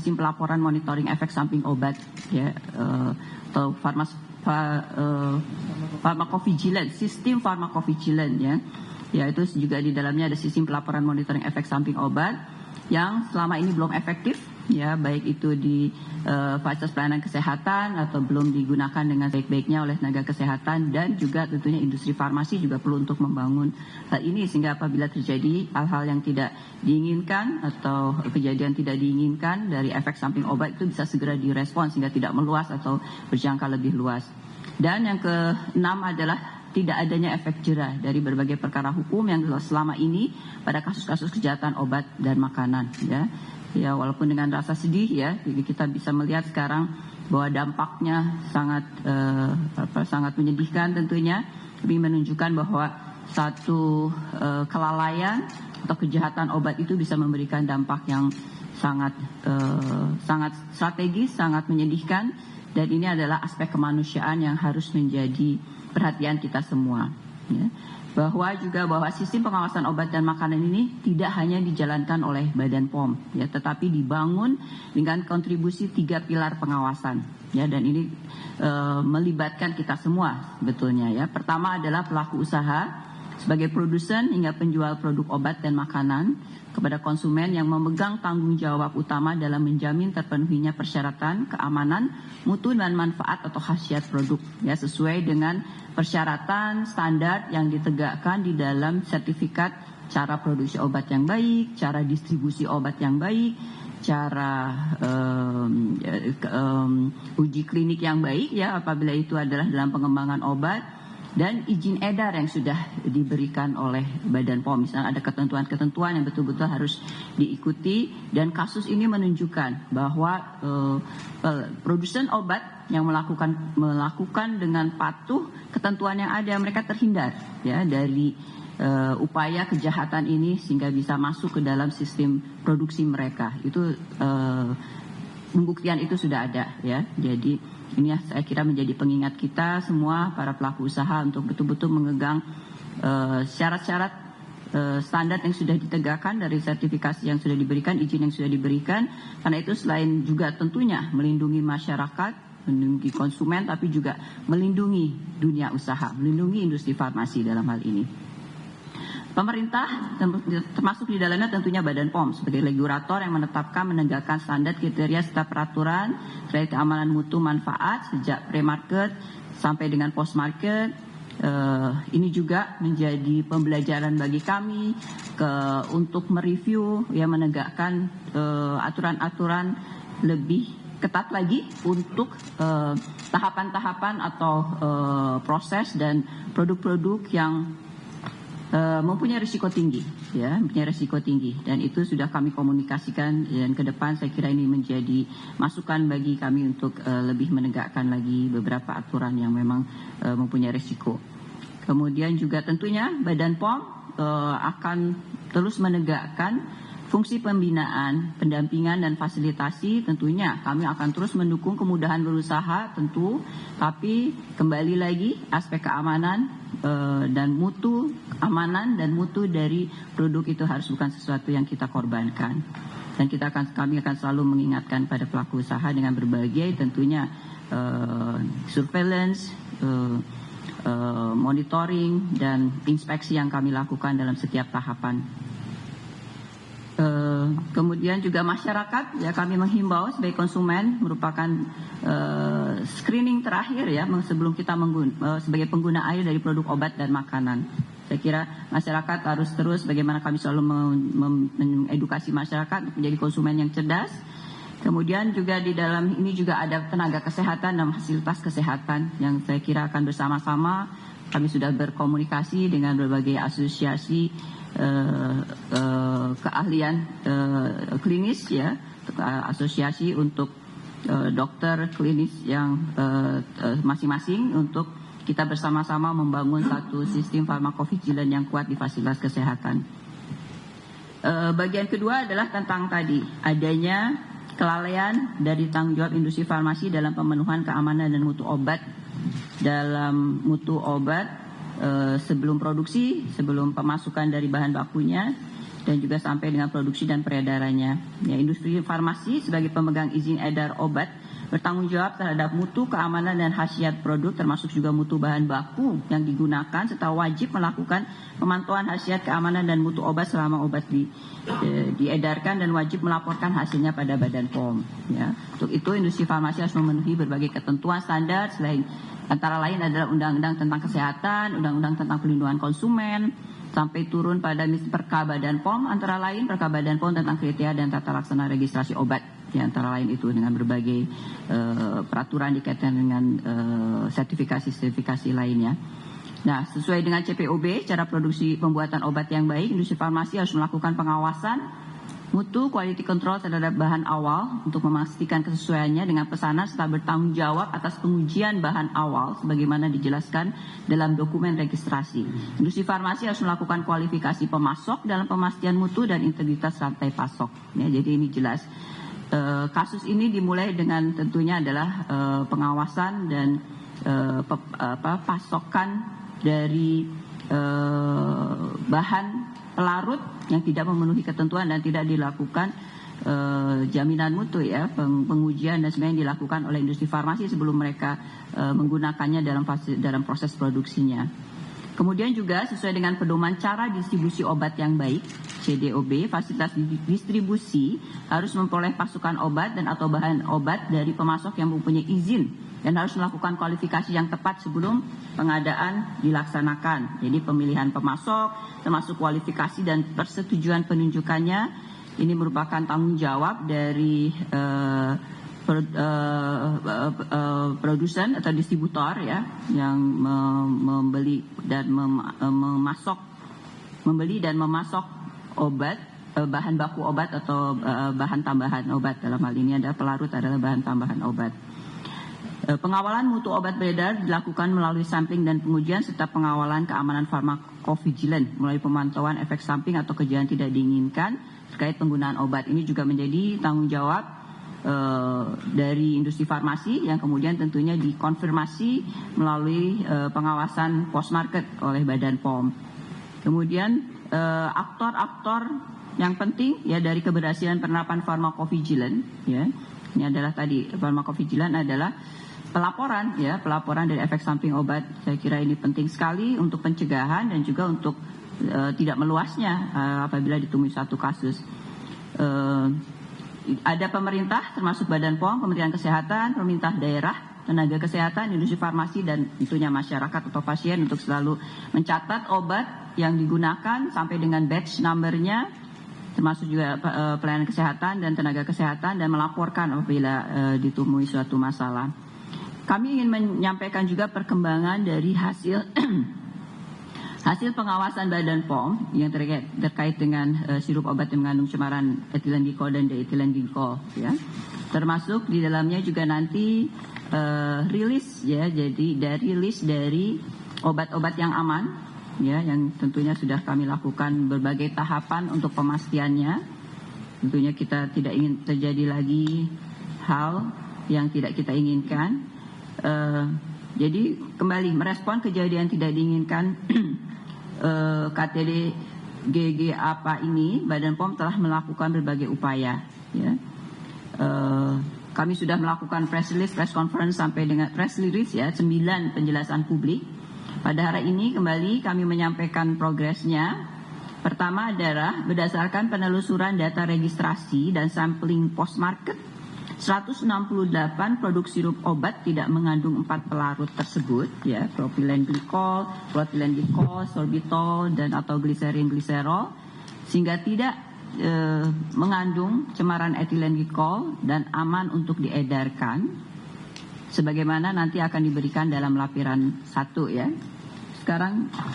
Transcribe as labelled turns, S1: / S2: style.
S1: sistem pelaporan monitoring efek samping obat, ya, atau pharmacovigilance, sistem pharmacovigilance, ya. Ya, itu juga di dalamnya ada sistem pelaporan monitoring efek samping obat yang selama ini belum efektif, ya, baik itu di fasilitas pelayanan kesehatan atau belum digunakan dengan baik-baiknya oleh tenaga kesehatan, dan juga tentunya industri farmasi juga perlu untuk membangun hal ini sehingga apabila terjadi hal-hal yang tidak diinginkan atau kejadian tidak diinginkan dari efek samping obat itu bisa segera direspons sehingga tidak meluas atau berjangka lebih luas. Dan yang keenam adalah tidak adanya efek jerah dari berbagai perkara hukum yang selama ini pada kasus-kasus kejahatan obat dan makanan, ya. Ya, walaupun dengan rasa sedih, ya, kita bisa melihat sekarang bahwa dampaknya sangat menyedihkan tentunya, tapi menunjukkan bahwa satu kelalaian atau kejahatan obat itu bisa memberikan dampak yang sangat strategis, sangat menyedihkan, dan ini adalah aspek kemanusiaan yang harus menjadi perhatian kita semua, ya. Bahwa sistem pengawasan obat dan makanan ini tidak hanya dijalankan oleh Badan POM, ya, tetapi dibangun dengan kontribusi 3 pilar pengawasan, ya, dan ini melibatkan kita semua betulnya, ya. Pertama adalah pelaku usaha sebagai produsen hingga penjual produk obat dan makanan kepada konsumen yang memegang tanggung jawab utama dalam menjamin terpenuhinya persyaratan keamanan, mutu dan manfaat atau khasiat produk, ya, sesuai dengan persyaratan standar yang ditegakkan di dalam sertifikat cara produksi obat yang baik, cara distribusi obat yang baik, cara uji klinik yang baik, ya, apabila itu adalah dalam pengembangan obat, dan izin edar yang sudah diberikan oleh Badan POM. Misalnya ada ketentuan-ketentuan yang betul-betul harus diikuti, dan kasus ini menunjukkan bahwa produsen obat yang melakukan dengan patuh ketentuan yang ada, mereka terhindar, ya, dari upaya kejahatan ini sehingga bisa masuk ke dalam sistem produksi mereka. Itu pembuktian itu sudah ada, ya. Jadi ini saya kira menjadi pengingat kita semua para pelaku usaha untuk betul-betul memegang syarat-syarat standar yang sudah ditegakkan dari sertifikasi yang sudah diberikan, izin yang sudah diberikan. Karena itu selain juga tentunya melindungi masyarakat, melindungi konsumen, tapi juga melindungi dunia usaha, melindungi industri farmasi dalam hal ini. Pemerintah termasuk di dalamnya tentunya Badan POM sebagai regulator yang menetapkan menegakkan standar kriteria serta peraturan terkait keamanan mutu manfaat sejak pre-market sampai dengan post-market. Ini juga menjadi pembelajaran bagi kami untuk mereview, ya, menegakkan aturan-aturan lebih ketat lagi untuk tahapan-tahapan atau proses dan produk-produk yang mempunyai risiko tinggi, ya, mempunyai risiko tinggi, dan itu sudah kami komunikasikan, dan ke depan saya kira ini menjadi masukan bagi kami untuk lebih menegakkan lagi beberapa aturan yang memang mempunyai risiko. Kemudian juga tentunya Badan POM akan terus menegakkan fungsi pembinaan, pendampingan dan fasilitasi. Tentunya kami akan terus mendukung kemudahan berusaha tentu, tapi kembali lagi aspek keamanan dan mutu, amanan dan mutu dari produk itu harus bukan sesuatu yang kita korbankan. Dan kami akan selalu mengingatkan pada pelaku usaha dengan berbagai tentunya surveillance, monitoring dan inspeksi yang kami lakukan dalam setiap tahapan. Kemudian juga masyarakat, ya, kami menghimbau sebagai konsumen merupakan screening terakhir, ya, sebelum kita sebagai pengguna air dari produk obat dan makanan. Saya kira masyarakat harus terus, bagaimana kami selalu mengedukasi masyarakat menjadi konsumen yang cerdas. Kemudian juga di dalam ini juga ada tenaga kesehatan dan fasilitas kesehatan yang saya kira akan bersama-sama. Kami sudah berkomunikasi dengan berbagai asosiasi keahlian klinis, ya, asosiasi untuk dokter klinis yang masing-masing, untuk kita bersama-sama membangun satu sistem farmakovigilan yang kuat di fasilitas kesehatan. Bagian kedua adalah tentang tadi adanya kelalaian dari tanggung jawab industri farmasi dalam pemenuhan keamanan dan mutu obat, dalam mutu obat sebelum produksi, sebelum pemasukan dari bahan bakunya, dan juga sampai dengan produksi dan peredarannya. Ya, industri farmasi sebagai pemegang izin edar obat bertanggung jawab terhadap mutu, keamanan, dan khasiat produk, termasuk juga mutu bahan baku yang digunakan, serta wajib melakukan pemantauan khasiat, keamanan, dan mutu obat selama obat diedarkan, dan wajib melaporkan hasilnya pada Badan POM. Ya. Untuk itu, industri farmasi harus memenuhi berbagai ketentuan standar, antara lain adalah Undang-Undang tentang Kesehatan, Undang-Undang tentang Perlindungan Konsumen, sampai turun pada Perka Badan POM, antara lain Perka Badan POM tentang kriteria dan tata laksana registrasi obat, di antara lain itu dengan berbagai peraturan dikaitkan dengan sertifikasi lainnya. Nah, sesuai dengan CPOB, cara produksi pembuatan obat yang baik, industri farmasi harus melakukan pengawasan mutu, quality control terhadap bahan awal untuk memastikan kesesuaiannya dengan pesanan, serta bertanggung jawab atas pengujian bahan awal sebagaimana dijelaskan dalam dokumen registrasi. Industri farmasi harus melakukan kualifikasi pemasok dalam pemastian mutu dan integritas rantai pasok. Ya, jadi ini jelas. Kasus ini dimulai dengan tentunya adalah pengawasan dan pasokan dari bahan pelarut yang tidak memenuhi ketentuan dan tidak dilakukan jaminan mutu, ya, pengujian dan sebagainya dilakukan oleh industri farmasi sebelum mereka menggunakannya dalam proses produksinya. Kemudian juga sesuai dengan pedoman cara distribusi obat yang baik (CDOB), fasilitas distribusi harus memperoleh pasukan obat dan atau bahan obat dari pemasok yang mempunyai izin dan harus melakukan kualifikasi yang tepat sebelum pengadaan dilaksanakan. Jadi pemilihan pemasok termasuk kualifikasi dan persetujuan penunjukannya ini merupakan tanggung jawab dari produsen atau distributor, ya, yang membeli dan memasok obat, bahan baku obat atau bahan tambahan obat. Dalam hal ini adalah pelarut adalah bahan tambahan obat. Pengawalan mutu obat beredar dilakukan melalui sampling dan pengujian serta pengawalan keamanan farmakovigilan melalui pemantauan efek samping atau kejadian tidak diinginkan terkait penggunaan obat. Ini juga menjadi tanggung jawab dari industri farmasi yang kemudian tentunya dikonfirmasi melalui pengawasan post market oleh Badan POM. Kemudian aktor-aktor yang penting, ya, dari keberhasilan penerapan farmakovigilan, ya, ini adalah tadi farmakovigilan adalah pelaporan, ya, pelaporan dari efek samping obat. Saya kira ini penting sekali untuk pencegahan dan juga untuk tidak meluasnya apabila ditemui satu kasus. Ada pemerintah termasuk Badan POM, Kementerian Kesehatan, pemerintah daerah, tenaga kesehatan, industri farmasi, dan tentunya masyarakat atau pasien untuk selalu mencatat obat yang digunakan sampai dengan batch number-nya, termasuk juga pelayanan kesehatan dan tenaga kesehatan, dan melaporkan apabila ditemui suatu masalah. Kami ingin menyampaikan juga perkembangan dari hasil pengawasan Badan POM yang terkait dengan sirup obat yang mengandung cemaran etilen glikol dan dietilen glikol, ya. Termasuk di dalamnya juga nanti rilis, ya, jadi rilis dari obat-obat yang aman, ya, yang tentunya sudah kami lakukan berbagai tahapan untuk pemastiannya. Tentunya kita tidak ingin terjadi lagi hal yang tidak kita inginkan. Jadi kembali merespon kejadian tidak diinginkan KTD GG apa ini, Badan POM telah melakukan berbagai upaya, ya. Kami sudah melakukan press conference sampai dengan press release, ya, 9 penjelasan publik. Pada hari ini kembali kami menyampaikan progresnya. Pertama adalah berdasarkan penelusuran data registrasi dan sampling post market, 168 produk sirup obat tidak mengandung 4 pelarut tersebut, ya, propilen glikol, propilen glikol, sorbitol, dan atau gliserol, sehingga tidak mengandung cemaran etilen glikol dan aman untuk diedarkan, sebagaimana nanti akan diberikan dalam lampiran 1, ya. Sekarang